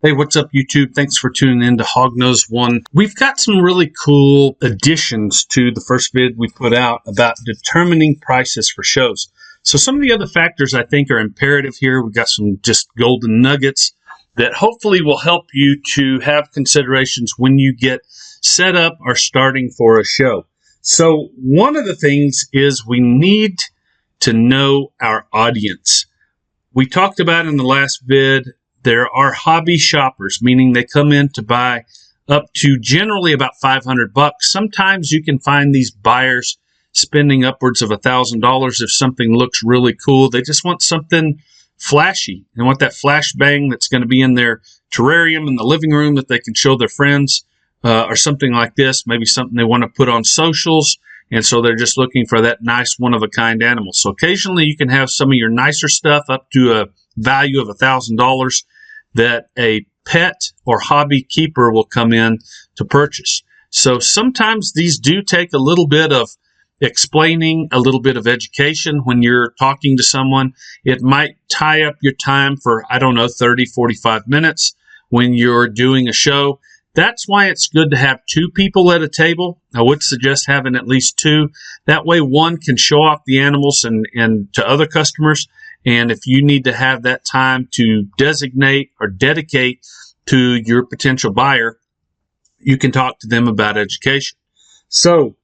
Hey, what's up, YouTube? Thanks for tuning in to Hognose One. We've got some really cool additions to the first vid we put out about determining prices for shows. So some of the other factors I think are imperative here. We've got some just golden nuggets that hopefully will help you to have considerations when you get set up or starting for a show. So one of the things is we need to know our audience. We talked about in the last vid, there are hobby shoppers, meaning they come in to buy up to generally about $500. Sometimes you can find these buyers spending upwards of $1,000 if something looks really cool. They just want something flashy. They want that flashbang that's going to be in their terrarium in the living room that they can show their friends, or something like this. Maybe something they want to put on socials. And so they're just looking for that nice one-of-a-kind animal. So occasionally you can have some of your nicer stuff up to a value of $1,000 that a pet or hobby keeper will come in to purchase. So sometimes these do take a little bit of explaining, a little bit of education when you're talking to someone. It might tie up your time for, 30, 45 minutes when you're doing a show. That's why it's good to have two people at a table. I would suggest having at least two. That way one can show off the animals and to other customers. And if you need to have that time to designate or dedicate to your potential buyer, you can talk to them about education. So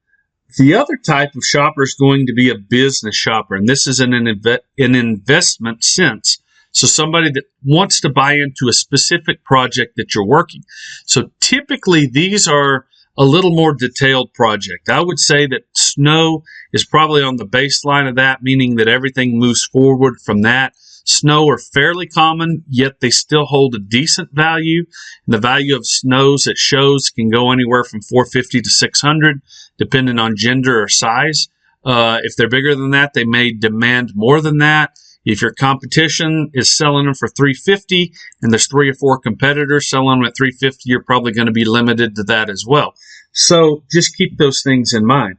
the other type of shopper is going to be a business shopper. And this is in an investment sense. So somebody that wants to buy into a specific project that you're working. So typically these are a little more detailed project. I would say that snow is probably on the baseline of that, meaning that everything moves forward from that. Snow are fairly common, yet they still hold a decent value. And the value of snows at shows can go anywhere from $450 to $600, depending on gender or size. If they're bigger than that, they may demand more than that. If your competition is selling them for $350 and there's 3 or 4 competitors selling them at $350, you're probably going to be limited to that as well. So just keep those things in mind.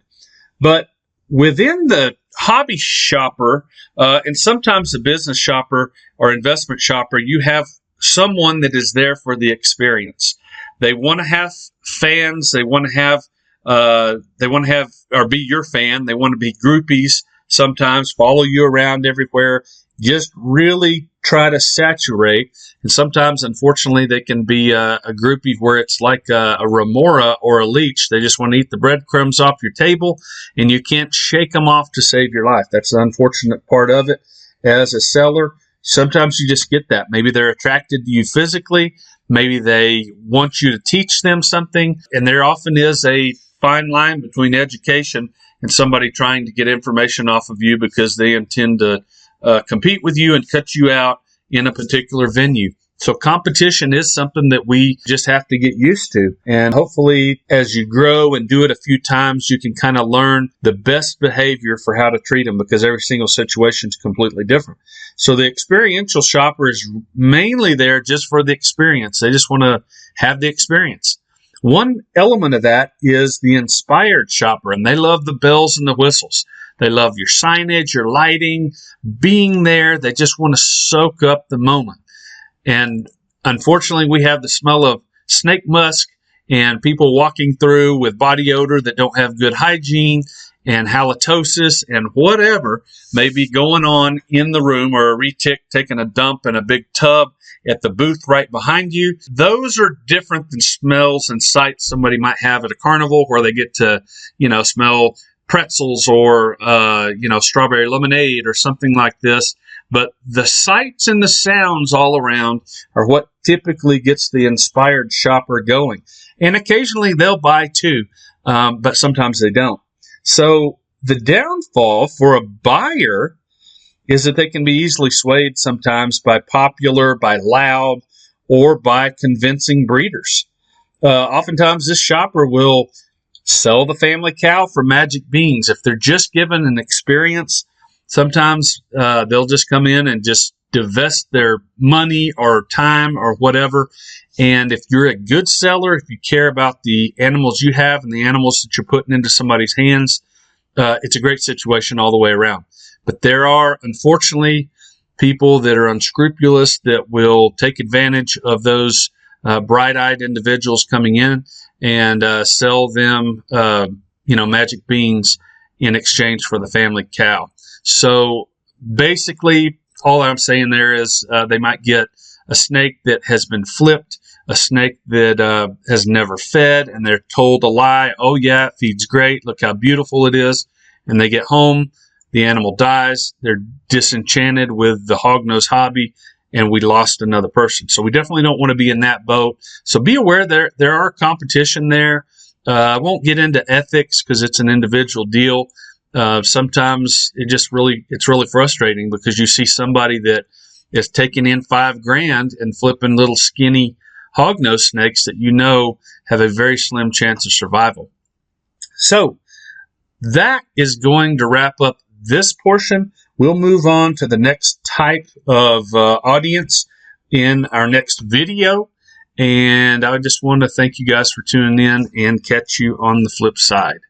But within the hobby shopper, and sometimes the business shopper or investment shopper, you have someone that is there for the experience. They want to have fans. They want to have or be your fan. They want to be groupies. Sometimes follow you around everywhere, just really try to saturate. And sometimes, unfortunately, they can be a groupie where it's like a remora or a leech. They just want to eat the breadcrumbs off your table, and you can't shake them off to save your life. That's the unfortunate part of it. As a seller, sometimes you just get that. Maybe they're attracted to you physically. Maybe they want you to teach them something. And there often is a fine line between education and somebody trying to get information off of you because they intend to compete with you and cut you out in a particular venue. So competition is something that we just have to get used to. And hopefully, as you grow and do it a few times, you can kind of learn the best behavior for how to treat them, because every single situation is completely different. So the experiential shopper is mainly there just for the experience. They just want to have the experience. One element of that is the inspired shopper, and they love the bells and the whistles. They love your signage, your lighting, being there. They just want to soak up the moment. And unfortunately, we have the smell of snake musk and people walking through with body odor that don't have good hygiene, and halitosis and whatever may be going on in the room, or a retic taking a dump in a big tub at the booth right behind you. Those are different than smells and sights somebody might have at a carnival, where they get to, smell pretzels or, strawberry lemonade or something like this. But the sights and the sounds all around are what typically gets the inspired shopper going. And occasionally they'll buy too, but sometimes they don't. So the downfall for a buyer is that they can be easily swayed sometimes by popular, by loud, or by convincing breeders. Oftentimes this shopper will sell the family cow for magic beans. If they're just given an experience, sometimes they'll just come in and just divest their money or time or whatever. And if you're a good seller, if you care about the animals you have and the animals that you're putting into somebody's hands, it's a great situation all the way around. But there are, unfortunately, people that are unscrupulous that will take advantage of those bright-eyed individuals coming in and sell them, magic beans in exchange for the family cow. So basically, all I'm saying there is they might get a snake that has been flipped, a snake that has never fed, and they're told a lie. Oh yeah, it feeds great. Look how beautiful it is. And they get home, the animal dies. They're disenchanted with the hognose hobby, and we lost another person. So we definitely don't want to be in that boat. So be aware there are competition there. I won't get into ethics because it's an individual deal. Sometimes it's really frustrating because you see somebody that is taking in $5,000 and flipping little skinny hognose snakes that have a very slim chance of survival. So that is going to wrap up this portion. We'll move on to the next type of audience in our next video. And I just want to thank you guys for tuning in and catch you on the flip side.